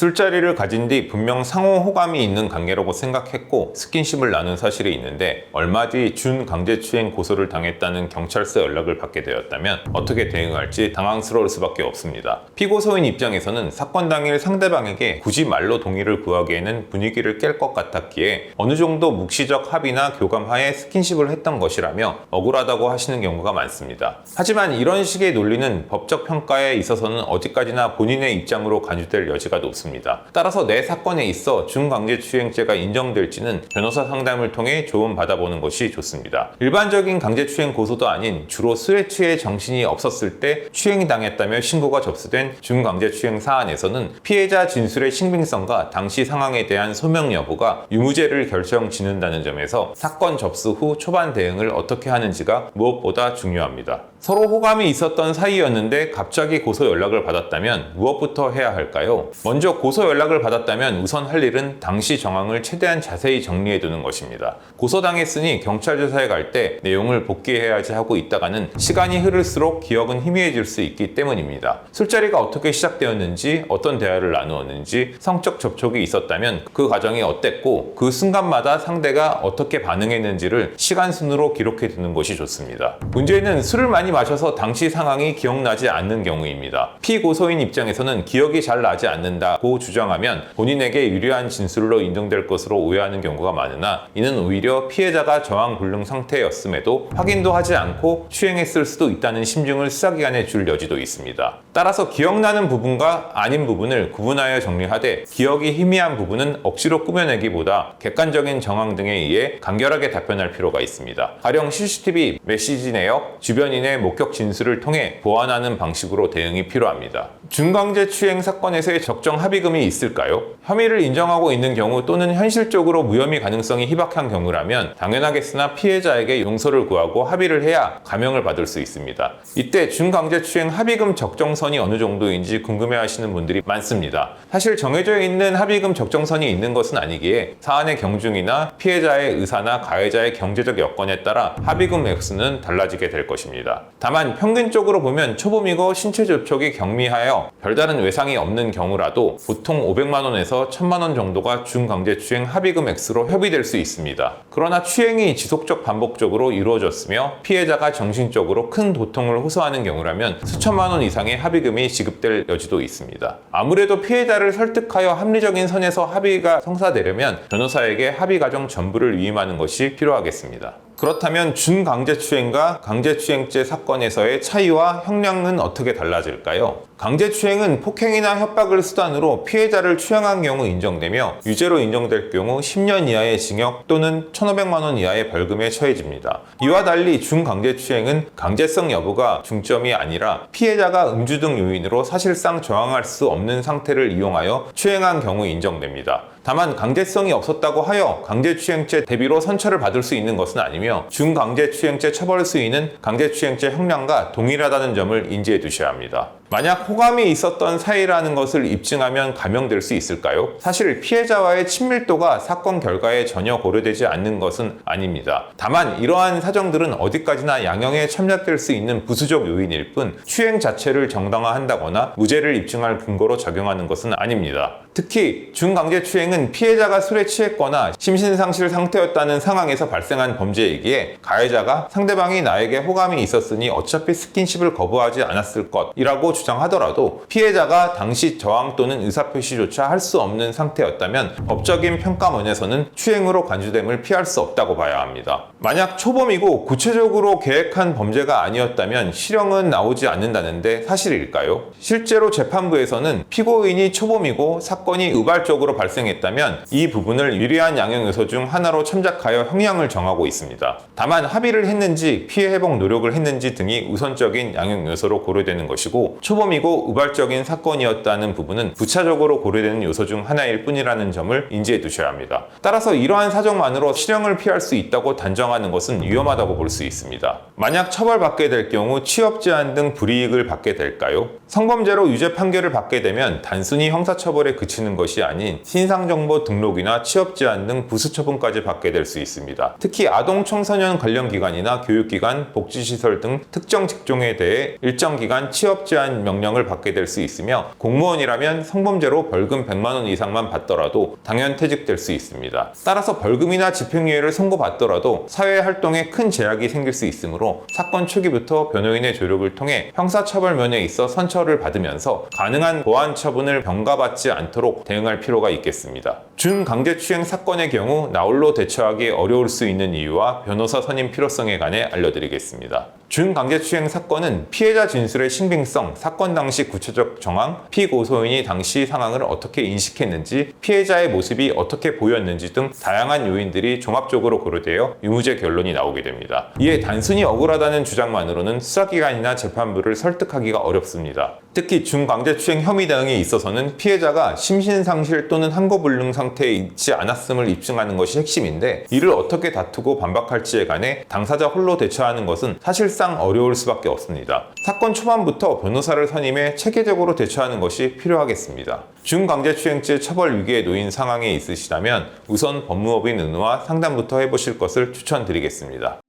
술자리를 가진 뒤 분명 상호 호감이 있는 관계라고 생각했고 스킨십을 나눈 사실이 있는데 얼마 뒤 준강제추행 고소를 당했다는 경찰서 연락을 받게 되었다면 어떻게 대응할지 당황스러울 수밖에 없습니다. 피고소인 입장에서는 사건 당일 상대방에게 굳이 말로 동의를 구하기에는 분위기를 깰 것 같았기에 어느 정도 묵시적 합의나 교감하에 스킨십을 했던 것이라며 억울하다고 하시는 경우가 많습니다. 하지만 이런 식의 논리는 법적 평가에 있어서는 어디까지나 본인의 입장으로 간주될 여지가 높습니다. 따라서 내 사건에 있어 준강제추행죄가 인정될지는 변호사 상담을 통해 조언 받아보는 것이 좋습니다. 일반적인 강제추행 고소도 아닌 주로 술에 취해 정신이 없었을 때 추행이 당했다며 신고가 접수된 준강제추행 사안에서는 피해자 진술의 신빙성과 당시 상황에 대한 소명 여부가 유무죄를 결정짓는다는 점에서 사건 접수 후 초반 대응을 어떻게 하는지가 무엇보다 중요합니다. 서로 호감이 있었던 사이였는데 갑자기 고소 연락을 받았다면 무엇부터 해야 할까요? 먼저 고소 연락을 받았다면 우선 할 일은 당시 정황을 최대한 자세히 정리해두는 것입니다. 고소당했으니 경찰 조사에 갈 때 내용을 복귀해야지 하고 있다가는 시간이 흐를수록 기억은 희미해질 수 있기 때문입니다. 술자리가 어떻게 시작되었는지, 어떤 대화를 나누었는지, 성적 접촉이 있었다면 그 과정이 어땠고 그 순간마다 상대가 어떻게 반응했는지를 시간 순으로 기록해 두는 것이 좋습니다. 문제는 술을 많이 마셔서 당시 상황이 기억나지 않는 경우입니다. 피고소인 입장에서는 기억이 잘 나지 않는다고 주장하면 본인에게 유리한 진술로 인정될 것으로 오해하는 경우가 많으나 이는 오히려 피해자가 저항불능 상태였음에도 확인도 하지 않고 추행했을 수도 있다는 심증을 수사기관에 줄 여지도 있습니다. 따라서 기억나는 부분과 아닌 부분을 구분하여 정리하되 기억이 희미한 부분은 억지로 꾸며내기보다 객관적인 정황 등에 의해 간결하게 답변할 필요가 있습니다. 가령 CCTV, 메시지 내역, 주변인의 목격 진술을 통해 보완하는 방식으로 대응이 필요합니다. 준강제추행 사건에서의 적정 합의금이 있을까요? 혐의를 인정하고 있는 경우 또는 현실적으로 무혐의 가능성이 희박한 경우라면 당연하겠으나 피해자에게 용서를 구하고 합의를 해야 감형을 받을 수 있습니다. 이때 준강제추행 합의금 적정선이 어느 정도인지 궁금해하시는 분들이 많습니다. 사실 정해져 있는 합의금 적정선이 있는 것은 아니기에 사안의 경중이나 피해자의 의사나 가해자의 경제적 여건에 따라 합의금 액수는 달라지게 될 것입니다. 다만 평균적으로 보면 초범이고 신체 접촉이 경미하여 별다른 외상이 없는 경우라도 보통 500만 원에서 1000만 원 정도가 준강제추행 합의금 액수로 협의될 수 있습니다. 그러나 추행이 지속적 반복적으로 이루어졌으며 피해자가 정신적으로 큰 고통을 호소하는 경우라면 수천만 원 이상의 합의금이 지급될 여지도 있습니다. 아무래도 피해자를 설득하여 합리적인 선에서 합의가 성사되려면 변호사에게 합의 과정 전부를 위임하는 것이 필요하겠습니다. 그렇다면 준강제추행과 강제추행죄 사건에서의 차이와 형량은 어떻게 달라질까요? 강제추행은 폭행이나 협박을 수단으로 피해자를 추행한 경우 인정되며 유죄로 인정될 경우 10년 이하의 징역 또는 1,500만 원 이하의 벌금에 처해집니다. 이와 달리 준강제추행은 강제성 여부가 중점이 아니라 피해자가 음주 등 요인으로 사실상 저항할 수 없는 상태를 이용하여 추행한 경우 인정됩니다. 다만 강제성이 없었다고 하여 강제추행죄 대비로 선처를 받을 수 있는 것은 아니며 준강제추행죄 처벌 수위는 강제추행죄 형량과 동일하다는 점을 인지해 두셔야 합니다. 만약 호감이 있었던 사이라는 것을 입증하면 감형될 수 있을까요? 사실 피해자와의 친밀도가 사건 결과에 전혀 고려되지 않는 것은 아닙니다. 다만 이러한 사정들은 어디까지나 양형에 참작될 수 있는 부수적 요인일 뿐 추행 자체를 정당화한다거나 무죄를 입증할 근거로 작용하는 것은 아닙니다. 특히 준강제추행은 피해자가 술에 취했거나 심신상실 상태였다는 상황에서 발생한 범죄이기에 가해자가 상대방이 나에게 호감이 있었으니 어차피 스킨십을 거부하지 않았을 것이라고 주장하더라도 피해자가 당시 저항 또는 의사표시조차 할 수 없는 상태였다면 법적인 평가원에서는 추행으로 간주됨을 피할 수 없다고 봐야 합니다. 만약 초범이고 구체적으로 계획한 범죄가 아니었다면 실형은 나오지 않는다는데 사실일까요? 실제로 재판부에서는 피고인이 초범이고 사건이 우발적으로 발생했다면 이 부분을 유리한 양형 요소 중 하나로 참작하여 형량을 정하고 있습니다. 다만 합의를 했는지 피해 회복 노력을 했는지 등이 우선적인 양형 요소로 고려되는 것이고 초범이고 우발적인 사건이었다는 부분은 부차적으로 고려되는 요소 중 하나일 뿐이라는 점을 인지해 두셔야 합니다. 따라서 이러한 사정만으로 실형을 피할 수 있다고 단정하는 것은 위험하다고 볼 수 있습니다. 만약 처벌받게 될 경우 취업 제한 등 불이익을 받게 될까요? 성범죄로 유죄 판결을 받게 되면 단순히 형사처벌에 그치는 것이 아닌 신상정보 등록이나 취업 제한 등 부수 처분까지 받게 될 수 있습니다. 특히 아동 청소년 관련 기관이나 교육기관, 복지시설 등 특정 직종에 대해 일정 기간 취업 제한 중단 명령을 받게 될 수 있으며 공무원이라면 성범죄로 벌금 100만 원 이상만 받더라도 당연 퇴직될 수 있습니다. 따라서 벌금이나 집행유예를 선고받더라도 사회활동에 큰 제약이 생길 수 있으므로 사건 초기부터 변호인의 조력을 통해 형사처벌면에 있어 선처를 받으면서 가능한 보안 처분을 병가받지 않도록 대응할 필요가 있겠습니다. 준강제추행 사건의 경우 나홀로 대처하기 어려울 수 있는 이유와 변호사 선임 필요성에 관해 알려드리겠습니다. 준강제추행 사건은 피해자 진술의 신빙성, 사건 당시 구체적 정황, 피고소인이 당시 상황을 어떻게 인식했는지, 피해자의 모습이 어떻게 보였는지 등 다양한 요인들이 종합적으로 고려되어 유무죄 결론이 나오게 됩니다. 이에 단순히 억울하다는 주장만으로는 수사기관이나 재판부를 설득하기가 어렵습니다. 특히 준강제추행 혐의 등에 있어서는 피해자가 심신상실 또는 항고불능 상태에 있지 않았음을 입증하는 것이 핵심인데, 이를 어떻게 다투고 반박할지에 관해 당사자 홀로 대처하는 것은 사실상 어려울 수밖에 없습니다. 사건 초반부터 변호사를 선임해 체계적으로 대처하는 것이 필요하겠습니다. 준강제추행죄 처벌 위기에 놓인 상황에 있으시다면 우선 법무법인 은우와 상담부터 해보실 것을 추천드리겠습니다.